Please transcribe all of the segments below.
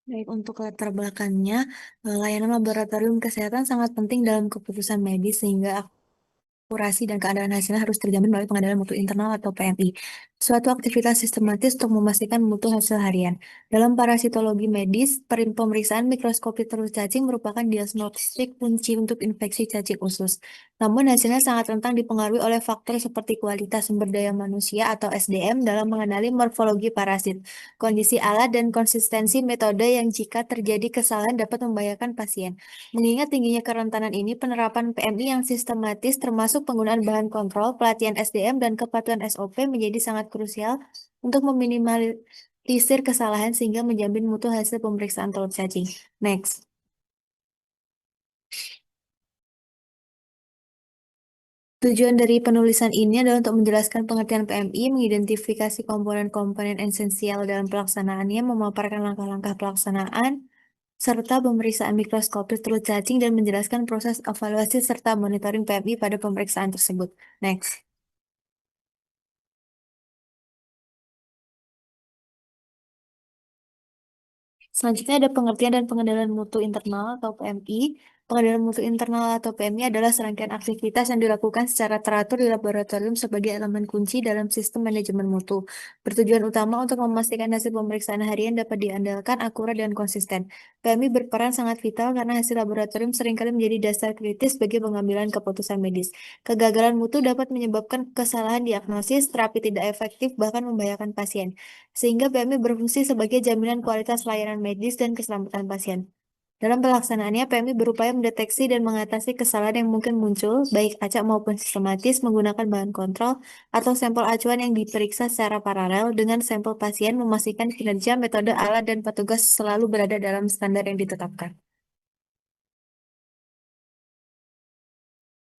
Baik, untuk latar belakangnya, layanan laboratorium kesehatan sangat penting dalam keputusan medis sehingga akurasi dan keadaan hasilnya harus terjamin melalui pengendalian mutu internal atau PMI. Suatu aktivitas sistematis untuk memastikan mutu hasil harian. Dalam parasitologi medis, pemeriksaan mikroskopi telur cacing merupakan diagnostik kunci untuk infeksi cacing usus. Namun hasilnya sangat rentan dipengaruhi oleh faktor seperti kualitas sumber daya manusia atau SDM dalam mengenali morfologi parasit, kondisi alat, dan konsistensi metode yang jika terjadi kesalahan dapat membahayakan pasien. Mengingat tingginya kerentanan ini, penerapan PMI yang sistematis termasuk penggunaan bahan kontrol, pelatihan SDM, dan kepatuhan SOP menjadi sangat krusial untuk meminimalisir kesalahan sehingga menjamin mutu hasil pemeriksaan telur cacing. Next. Tujuan dari penulisan ini adalah untuk menjelaskan pengertian PMI, mengidentifikasi komponen-komponen esensial dalam pelaksanaannya, memaparkan langkah-langkah pelaksanaan, serta pemeriksaan mikroskopis telur cacing dan menjelaskan proses evaluasi serta monitoring PMI pada pemeriksaan tersebut. Next. Selanjutnya ada pengertian dan pengendalian mutu internal atau PMI. Pengendalian mutu internal atau PMI adalah serangkaian aktivitas yang dilakukan secara teratur di laboratorium sebagai elemen kunci dalam sistem manajemen mutu. Bertujuan utama untuk memastikan hasil pemeriksaan harian dapat diandalkan, akurat, dan konsisten. PMI berperan sangat vital karena hasil laboratorium seringkali menjadi dasar kritis bagi pengambilan keputusan medis. Kegagalan mutu dapat menyebabkan kesalahan diagnosis, terapi tidak efektif, bahkan membahayakan pasien sehingga PMI berfungsi sebagai jaminan kualitas layanan medis dan keselamatan pasien. Dalam pelaksanaannya, PMI berupaya mendeteksi dan mengatasi kesalahan yang mungkin muncul, baik acak maupun sistematis, menggunakan bahan kontrol atau sampel acuan yang diperiksa secara paralel dengan sampel pasien, memastikan kinerja, metode, alat, dan petugas selalu berada dalam standar yang ditetapkan.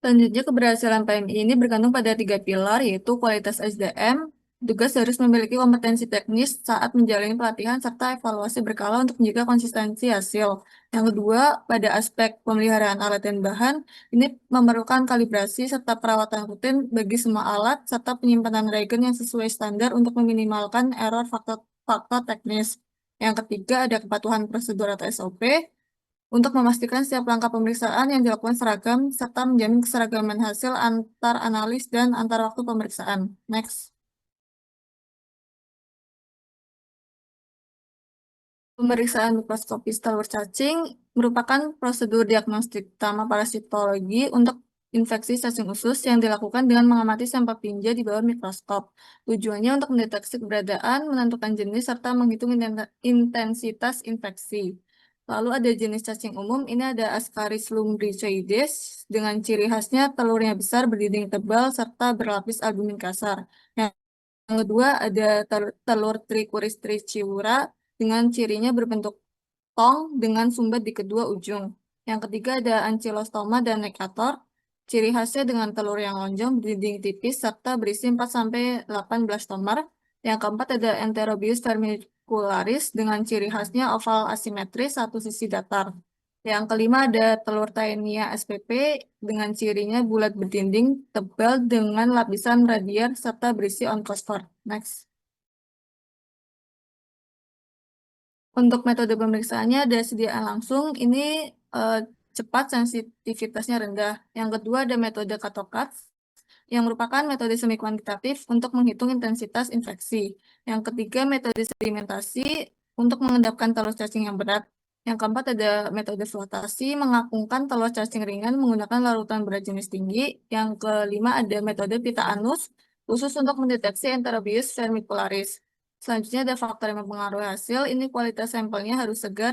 Selanjutnya, keberhasilan PMI ini bergantung pada tiga pilar, yaitu kualitas SDM, tugas harus memiliki kompetensi teknis saat menjalani pelatihan, serta evaluasi berkala untuk menjaga konsistensi hasil. Yang kedua, pada aspek pemeliharaan alat dan bahan, ini memerlukan kalibrasi serta perawatan rutin bagi semua alat, serta penyimpanan reagen yang sesuai standar untuk meminimalkan error faktor teknis. Yang ketiga, ada kepatuhan prosedur atau SOP, untuk memastikan setiap langkah pemeriksaan yang dilakukan seragam, serta menjamin keseragaman hasil antar analis dan antar waktu pemeriksaan. Next. Pemeriksaan mikroskopis telur cacing merupakan prosedur diagnostik utama parasitologi untuk infeksi cacing usus yang dilakukan dengan mengamati sampel tinja di bawah mikroskop. Tujuannya untuk mendeteksi keberadaan, menentukan jenis, serta menghitung intensitas infeksi. Lalu ada jenis cacing umum, ini ada Ascaris lumbricoides, dengan ciri khasnya telurnya besar, berdinding tebal, serta berlapis albumin kasar. Yang kedua ada telur Trichuris trichiura, dengan cirinya berbentuk tong dengan sumbat di kedua ujung. Yang ketiga ada Ankylostoma dan Necator. Ciri khasnya dengan telur yang lonjong, berdinding tipis, serta berisi 4-18 tomar. Yang keempat ada Enterobius vermicularis dengan ciri khasnya oval asimetris, satu sisi datar. Yang kelima ada telur Taenia spp dengan cirinya bulat berdinding, tebal dengan lapisan radial serta berisi onkosfor. Next. Untuk metode pemeriksaannya ada sediaan langsung, ini eh, cepat, sensitivitasnya rendah. Yang kedua ada metode Katokat, yang merupakan metode semi kuantitatif untuk menghitung intensitas infeksi. Yang ketiga metode sedimentasi untuk mengendapkan telur cacing yang berat. Yang keempat ada metode flotasi, mengapungkan telur cacing ringan menggunakan larutan berat jenis tinggi. Yang kelima ada metode pita anus, khusus untuk mendeteksi Enterobius vermicularis. Selanjutnya ada faktor yang mempengaruhi hasil. Ini kualitas sampelnya harus segar,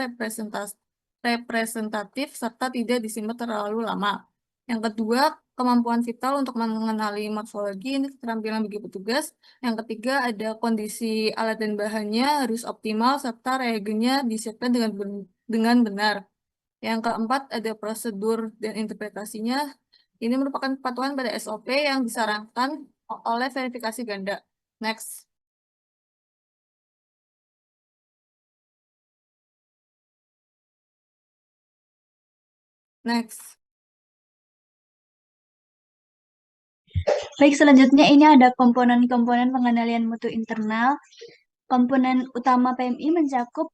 representatif, serta tidak disimpan terlalu lama. Yang kedua, kemampuan vital untuk mengenali morfologi, ini keterampilan bagi petugas. Yang ketiga, ada kondisi alat dan bahannya harus optimal, serta reagennya disiapkan dengan benar. Yang keempat, ada prosedur dan interpretasinya. Ini merupakan kepatuhan pada SOP yang disarankan oleh verifikasi ganda. Next. Next. Baik, selanjutnya ini ada komponen-komponen pengendalian mutu internal. Komponen utama PMI mencakup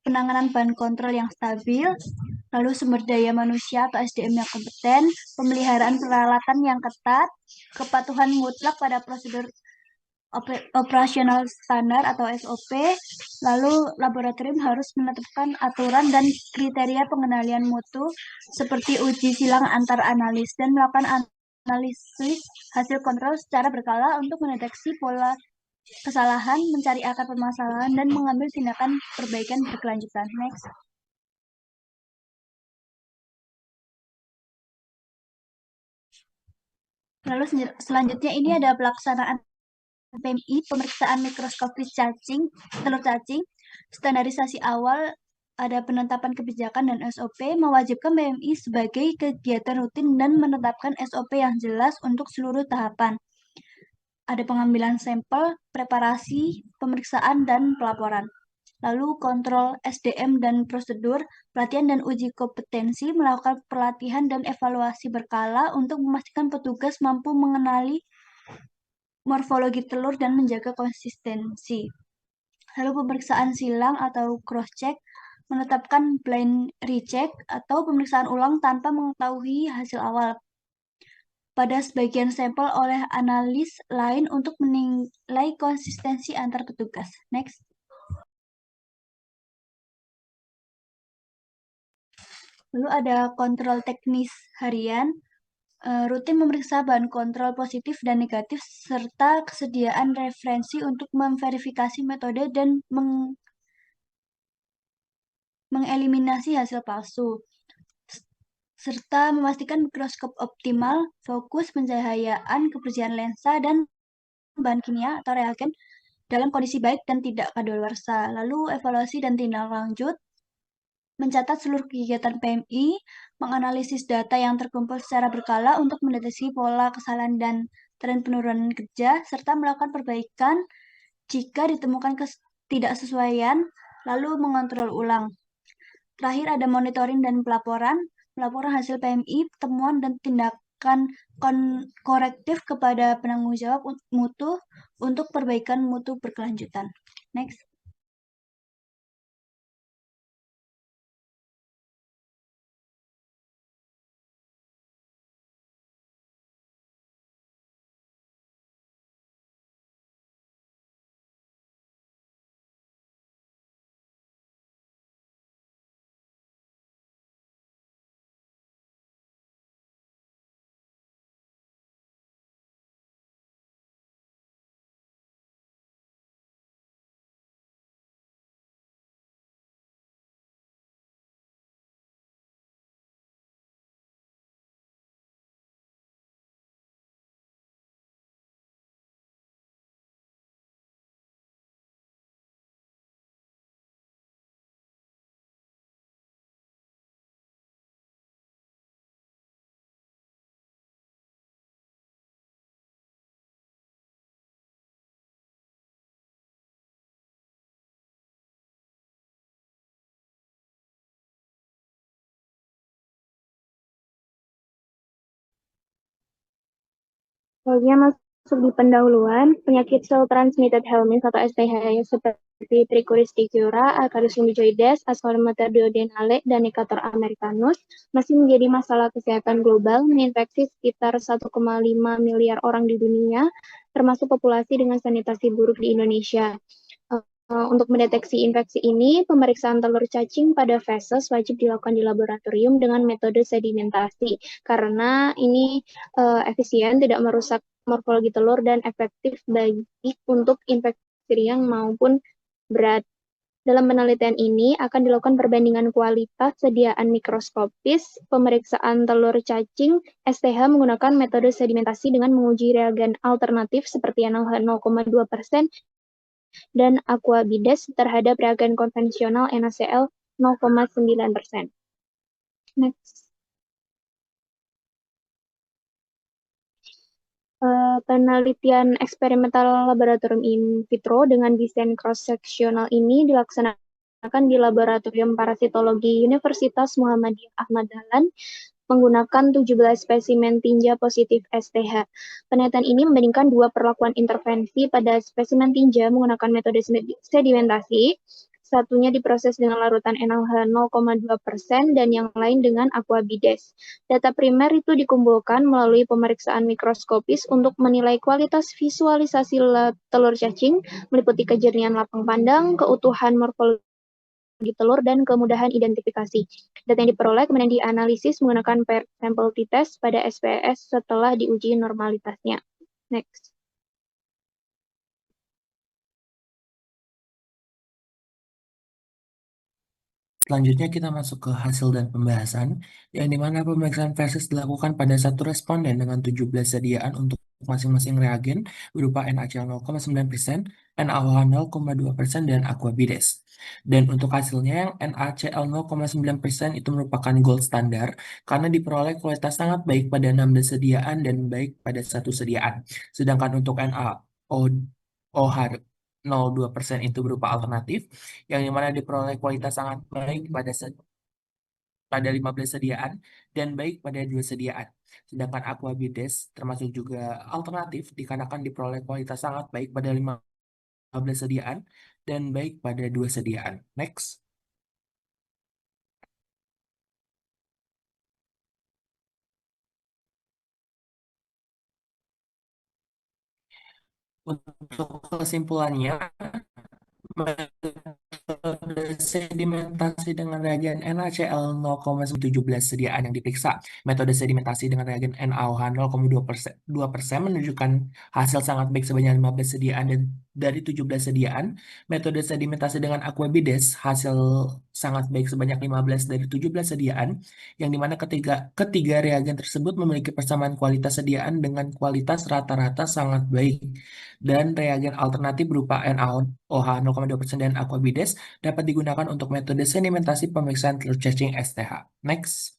penanganan bahan kontrol yang stabil, lalu sumber daya manusia atau SDM yang kompeten, pemeliharaan peralatan yang ketat, kepatuhan mutlak pada prosedur operasional standar atau SOP, lalu laboratorium harus menetapkan aturan dan kriteria pengendalian mutu seperti uji silang antar analis dan melakukan analisis hasil kontrol secara berkala untuk mendeteksi pola kesalahan, mencari akar permasalahan, dan mengambil tindakan perbaikan berkelanjutan. Next. Lalu selanjutnya ini ada pelaksanaan PMI, pemeriksaan mikroskopis telur cacing, standarisasi awal, ada penetapan kebijakan dan SOP, mewajibkan PMI sebagai kegiatan rutin dan menetapkan SOP yang jelas untuk seluruh tahapan. Ada pengambilan sampel, preparasi, pemeriksaan, dan pelaporan. Lalu kontrol SDM dan prosedur, pelatihan dan uji kompetensi, melakukan pelatihan dan evaluasi berkala untuk memastikan petugas mampu mengenali morfologi telur dan menjaga konsistensi. Lalu pemeriksaan silang atau cross-check, menetapkan blind recheck atau pemeriksaan ulang tanpa mengetahui hasil awal pada sebagian sampel oleh analis lain untuk menilai konsistensi antar petugas. Next. Lalu ada kontrol teknis harian, rutin memeriksa bahan kontrol positif dan negatif serta kesediaan referensi untuk memverifikasi metode dan mengeliminasi hasil palsu, serta memastikan mikroskop optimal, fokus, pencahayaan, kebersihan lensa, dan bahan kimia atau reagen dalam kondisi baik dan tidak kadaluarsa. Lalu evaluasi dan tindak lanjut, mencatat seluruh kegiatan PMI, menganalisis data yang terkumpul secara berkala untuk mendeteksi pola kesalahan dan tren penurunan kerja, serta melakukan perbaikan jika ditemukan ketidaksesuaian, lalu mengontrol ulang. Terakhir ada monitoring dan pelaporan hasil PMI, temuan dan tindakan korektif kepada penanggung jawab mutu untuk perbaikan mutu berkelanjutan. Next. Selanjutnya masuk di pendahuluan, penyakit cell transmitted helminth atau STH seperti Trichuris tichiura, Acarus lumbicoides, Ascomycete duodenale, dan Necator americanus masih menjadi masalah kesehatan global, menginfeksi sekitar 1,5 miliar orang di dunia, termasuk populasi dengan sanitasi buruk di Indonesia. Untuk mendeteksi infeksi ini, pemeriksaan telur cacing pada feses wajib dilakukan di laboratorium dengan metode sedimentasi, karena ini efisien, tidak merusak morfologi telur, dan efektif baik untuk infeksi ringan maupun berat. Dalam penelitian ini akan dilakukan perbandingan kualitas sediaan mikroskopis pemeriksaan telur cacing STH menggunakan metode sedimentasi dengan menguji reagen alternatif seperti NaOH 0,2% dan aquabides terhadap reagen konvensional NaCl 0,9%. Next. Penelitian eksperimental laboratorium in vitro dengan desain cross-sectional ini dilaksanakan di Laboratorium Parasitologi Universitas Muhammadiyah Ahmad Dahlan menggunakan 17 spesimen tinja positif STH. Penelitian ini membandingkan dua perlakuan intervensi pada spesimen tinja menggunakan metode sedimentasi satunya diproses dengan larutan NaOH 0,2% dan yang lain dengan aquabides. Data primer itu dikumpulkan melalui pemeriksaan mikroskopis untuk menilai kualitas visualisasi telur cacing, meliputi kejernihan lapang pandang, keutuhan morfologi telur, dan kemudahan identifikasi. Data yang diperoleh kemudian dianalisis menggunakan paired sample t-test pada SPSS setelah diuji normalitasnya. Next. Selanjutnya kita masuk ke hasil dan pembahasan, yang dimana pemeriksaan versus dilakukan pada satu responden dengan 17 sediaan untuk masing-masing reagen berupa NaCl 0,9%, NaOH 0,2%, dan aquabides. Dan untuk hasilnya yang NaCl 0,9% itu merupakan gold standar karena diperoleh kualitas sangat baik pada 16 sediaan dan baik pada satu sediaan. Sedangkan untuk NaOH 0,2% itu berupa alternatif yang dimana diperoleh kualitas sangat baik pada 15 sediaan dan baik pada 2 sediaan. Sedangkan aquabides termasuk juga alternatif dikarenakan diperoleh kualitas sangat baik pada 15 sediaan dan baik pada 2 sediaan. Next. Untuk kesimpulannya, metode sedimentasi dengan reagen NaCl 0,17 sediaan yang diperiksa. Metode sedimentasi dengan reagen NaOH 0,2% menunjukkan hasil sangat baik sebanyak 15 sediaan dan dari 17 sediaan. Metode sedimentasi dengan aquabides hasil sangat baik sebanyak 15 dari 17 sediaan, yang dimana ketiga reagen tersebut memiliki persamaan kualitas sediaan dengan kualitas rata-rata sangat baik. Dan reagen alternatif berupa NaOH 0,2% dan aquabides dapat digunakan untuk metode sedimentasi pemeriksaan telur cacing STH. Next.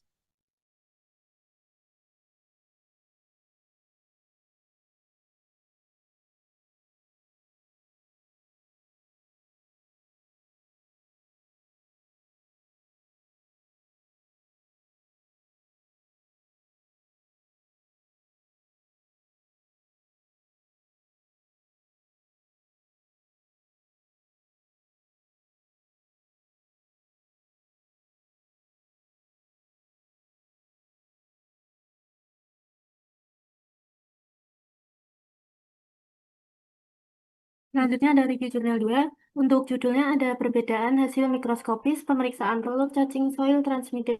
Selanjutnya dari judul 2, untuk judulnya ada perbedaan hasil mikroskopis pemeriksaan telur cacing soil transmitted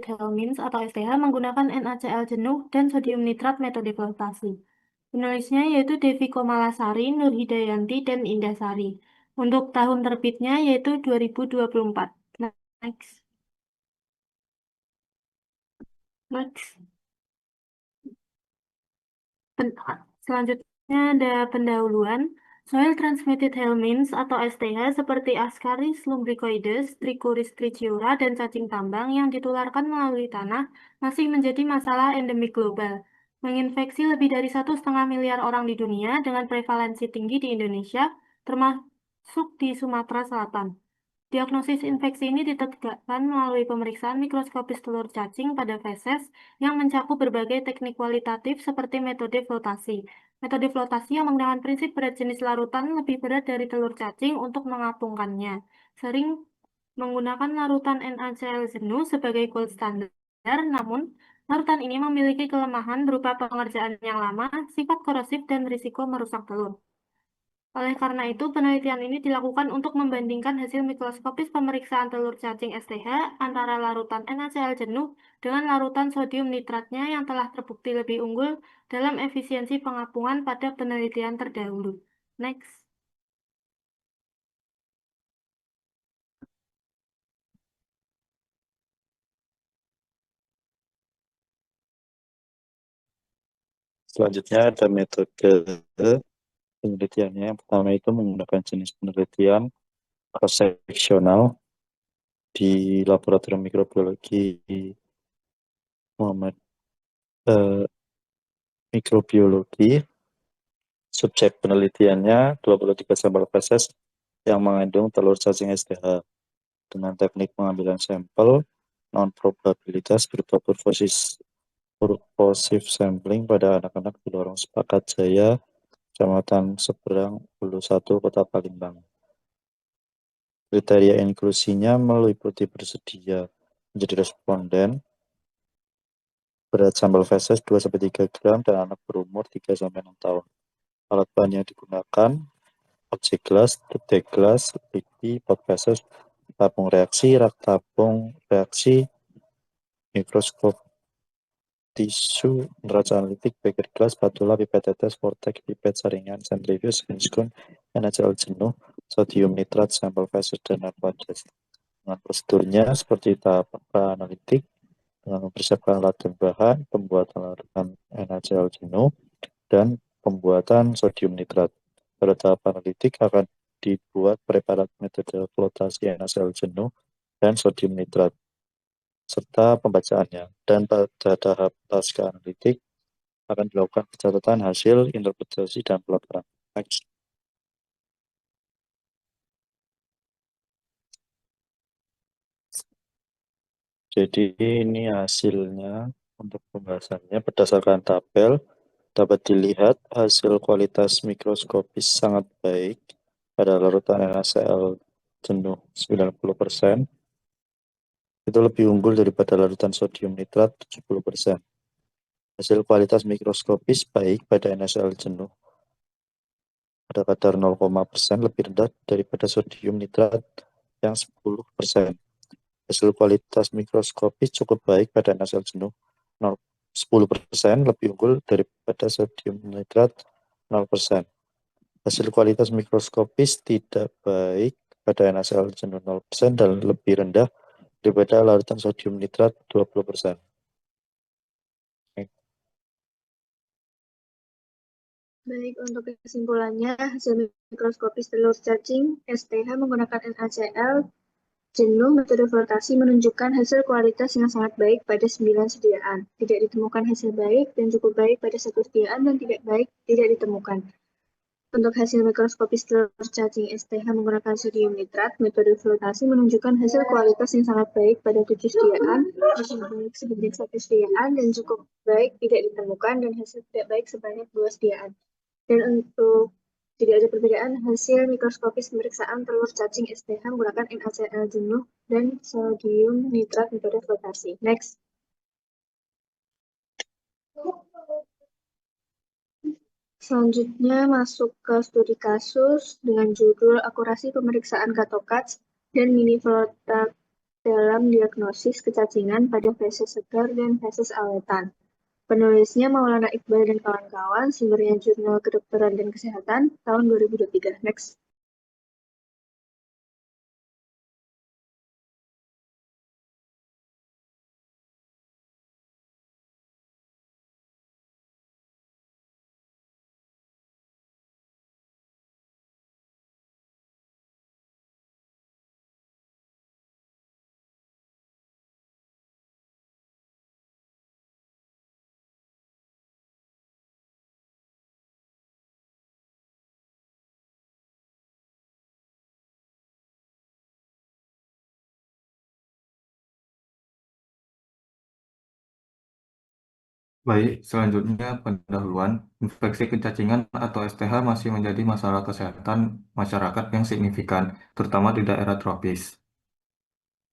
helminths atau STH menggunakan NaCl jenuh dan sodium nitrat metode flotasi. Penulisnya yaitu Devi Komalasari, Nur Hidayanti, dan Indasari. Untuk tahun terbitnya yaitu 2024. Next. Next. Selanjutnya ada pendahuluan. Soil transmitted helminths atau STH seperti Ascaris lumbricoides, Trichuris trichiura, dan cacing tambang yang ditularkan melalui tanah masih menjadi masalah endemik global. Menginfeksi lebih dari 1,5 miliar orang di dunia dengan prevalensi tinggi di Indonesia, termasuk di Sumatera Selatan. Diagnosis infeksi ini ditegakkan melalui pemeriksaan mikroskopis telur cacing pada feses yang mencakup berbagai teknik kualitatif seperti metode flotasi. Metode flotasi yang menggunakan prinsip berat jenis larutan lebih berat dari telur cacing untuk mengapungkannya. Sering menggunakan larutan NaCl jenuh sebagai gold standar, namun larutan ini memiliki kelemahan berupa pengerjaan yang lama, sifat korosif, dan risiko merusak telur. Oleh karena itu, penelitian ini dilakukan untuk membandingkan hasil mikroskopis pemeriksaan telur cacing STH antara larutan NaCl jenuh dengan larutan sodium nitratnya yang telah terbukti lebih unggul dalam efisiensi pengapungan pada penelitian terdahulu. Next. Selanjutnya ada metode penelitiannya. Yang pertama itu menggunakan jenis penelitian cross-sectional di Laboratorium Mikrobiologi Muhammad Mikrobiologi. Subjek penelitiannya 23 sampel feses yang mengandung telur cacing STH dengan teknik pengambilan sampel non-probabilitas berupa purposive sampling pada anak-anak di Lorong Sepakat Jaya, Kecamatan Seberang, Hulu 1, Kota Palembang. Kriteria inklusinya meliputi bersedia menjadi responden, berat sampel feses 2-3 gram, dan anak berumur 3-6 tahun. Alat bahan yang digunakan, objek gelas, detek gelas, lidi, pot feses, tabung reaksi, rak tabung reaksi, mikroskop tisu, neraca analitik, beker gelas, spatula, pipet tetes, vortex, pipet saringan, sentrifuge, hinskun, NaCl jenuh, sodium nitrat, sampel feses, dan narkotis. Dengan prosedurnya seperti tahap pra-analitik, dengan mempersiapkan alat dan bahan, pembuatan larutan NaCl jenuh, dan pembuatan sodium nitrat. Pada tahap analitik akan dibuat preparat metode flotasi NaCl jenuh dan sodium nitrat, serta pembacaannya. Dan pada tahap pasca analitik akan dilakukan pencatatan hasil, interpretasi, dan pelaporan. Next. Jadi ini hasilnya untuk pembahasannya berdasarkan tabel. Dapat dilihat hasil kualitas mikroskopis sangat baik pada larutan NaCl jenuh 90%. Itu lebih unggul daripada larutan sodium nitrat 70%. Hasil kualitas mikroskopis baik pada NaCl jenuh pada kadar 0,% lebih rendah daripada sodium nitrat yang 10%. Hasil kualitas mikroskopis cukup baik pada NaCl jenuh 10% lebih unggul daripada sodium nitrat 0%. Hasil kualitas mikroskopis tidak baik pada NaCl jenuh 0% dan lebih rendah daripada larutan sodium nitrat 20%. Baik, untuk kesimpulannya, hasil mikroskopis telur cacing STH menggunakan NaCl jenuh metode flotasi menunjukkan hasil kualitas yang sangat baik pada 9 sediaan. Tidak ditemukan hasil baik dan cukup baik pada 1 sediaan dan tidak baik tidak ditemukan. Untuk hasil mikroskopis telur cacing STH menggunakan sodium nitrat, metode flotasi menunjukkan hasil kualitas yang sangat baik pada 7 sediaan, hasil baik sebanyak 1 sediaan, dan cukup baik tidak ditemukan, dan hasil tidak baik sebanyak 2 sediaan. Dan untuk tidak ada perbedaan hasil mikroskopis pemeriksaan telur cacing STH menggunakan NaCl jenuh dan sodium nitrat metode flotasi. Next. Selanjutnya masuk ke studi kasus dengan judul Akurasi Pemeriksaan Katokats dan Miniflotak dalam Diagnosis Kecacingan pada Feses Segar dan Feses Awetan. Penulisnya Maulana Iqbal dan kawan-kawan, sumbernya Jurnal Kedokteran dan Kesehatan tahun 2023. Next. Baik, selanjutnya pendahuluan. Infeksi kecacingan atau STH masih menjadi masalah kesehatan masyarakat yang signifikan, terutama di daerah tropis.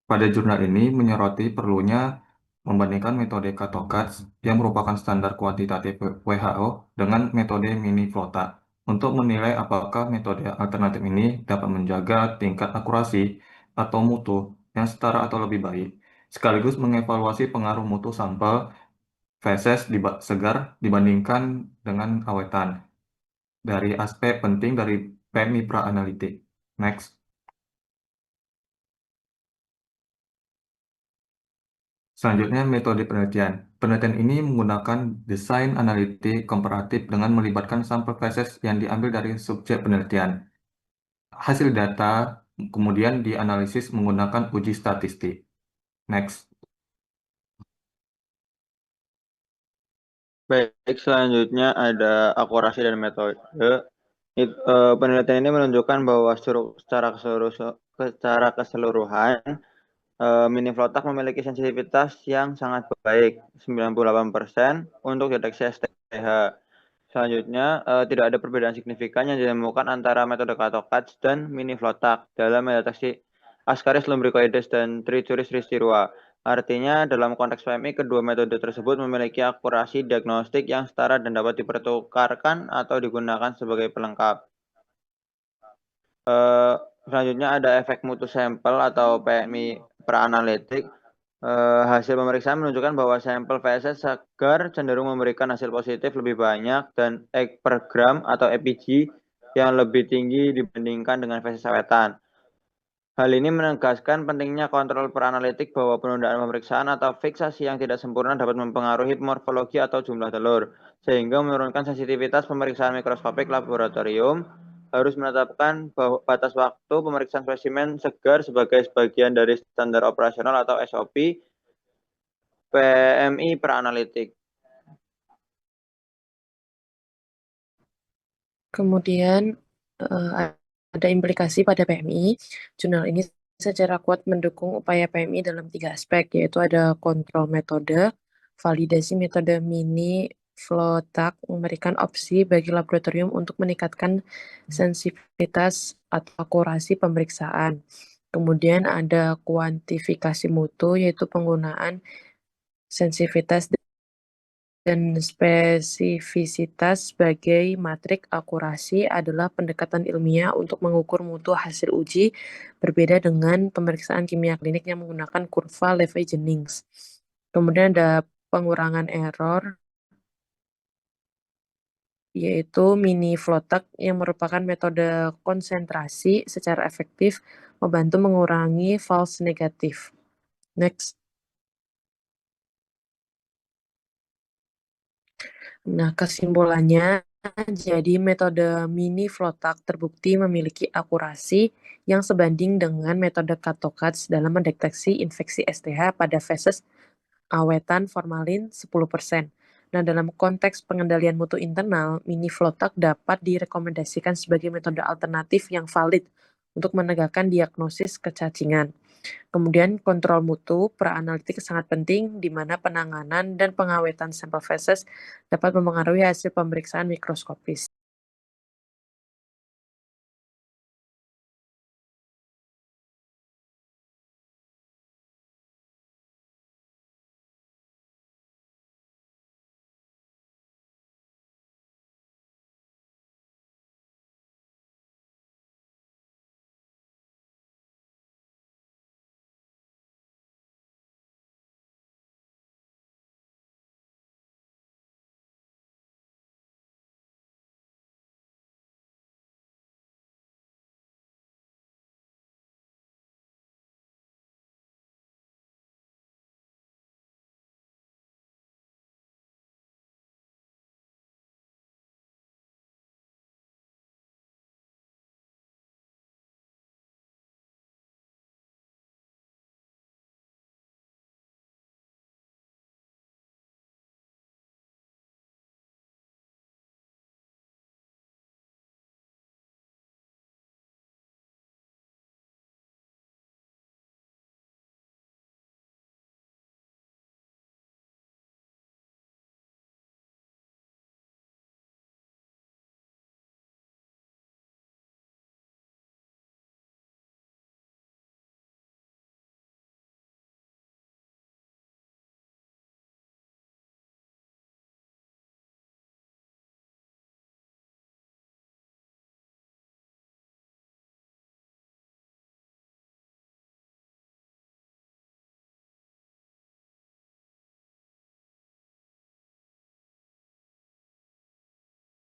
Pada jurnal ini menyoroti perlunya membandingkan metode Katokats yang merupakan standar kuantitatif WHO dengan metode Miniflota untuk menilai apakah metode alternatif ini dapat menjaga tingkat akurasi atau mutu yang setara atau lebih baik, sekaligus mengevaluasi pengaruh mutu sampel feses segar dibandingkan dengan awetan dari aspek penting dari PMI pra-analitik. Next. Selanjutnya, metode penelitian. Penelitian ini menggunakan desain analitik komparatif dengan melibatkan sampel feses yang diambil dari subjek penelitian. Hasil data kemudian dianalisis menggunakan uji statistik. Next. Baik, selanjutnya ada akurasi dan metode. Penelitian ini menunjukkan bahwa secara keseluruhan Miniflotak memiliki sensitivitas yang sangat baik, 98% untuk deteksi STH. Selanjutnya, tidak ada perbedaan signifikan yang ditemukan antara metode Katokats dan Miniflotak dalam mendeteksi Ascaris lumbricoides dan Trichuris ristirua. Artinya, dalam konteks PMI, kedua metode tersebut memiliki akurasi diagnostik yang setara dan dapat dipertukarkan atau digunakan sebagai pelengkap. Selanjutnya ada efek mutu sampel atau PMI praanalitik. Hasil pemeriksaan menunjukkan bahwa sampel feses segar cenderung memberikan hasil positif lebih banyak dan EG per gram atau EPG yang lebih tinggi dibandingkan dengan feses sawetan. Hal ini menegaskan pentingnya kontrol peranalitik bahwa penundaan pemeriksaan atau fiksasi yang tidak sempurna dapat mempengaruhi morfologi atau jumlah telur, sehingga menurunkan sensitivitas pemeriksaan mikroskopik laboratorium. Harus menetapkan batas waktu pemeriksaan spesimen segar sebagai bagian dari standar operasional atau SOP PMI peranalitik. Kemudian ada implikasi pada PMI. Jurnal ini secara kuat mendukung upaya PMI dalam 3 aspek, yaitu ada kontrol metode, validasi metode mini FlowTAC memberikan opsi bagi laboratorium untuk meningkatkan sensitivitas atau akurasi pemeriksaan. Kemudian ada kuantifikasi mutu, yaitu penggunaan sensitivitas dan spesifisitas sebagai matrik akurasi adalah pendekatan ilmiah untuk mengukur mutu hasil uji, berbeda dengan pemeriksaan kimia klinik yang menggunakan kurva Levy-Jennings. Kemudian ada pengurangan error, yaitu mini FlowTAC yang merupakan metode konsentrasi secara efektif membantu mengurangi false negatif. Next. Nah, kesimpulannya, jadi metode mini FlowTAC terbukti memiliki akurasi yang sebanding dengan metode CATOCADS dalam mendeteksi infeksi STH pada feses awetan formalin 10%. Nah, dalam konteks pengendalian mutu internal, mini FlowTAC dapat direkomendasikan sebagai metode alternatif yang valid untuk menegakkan diagnosis kecacingan. Kemudian kontrol mutu praanalitik sangat penting di mana penanganan dan pengawetan sampel feses dapat mempengaruhi hasil pemeriksaan mikroskopis.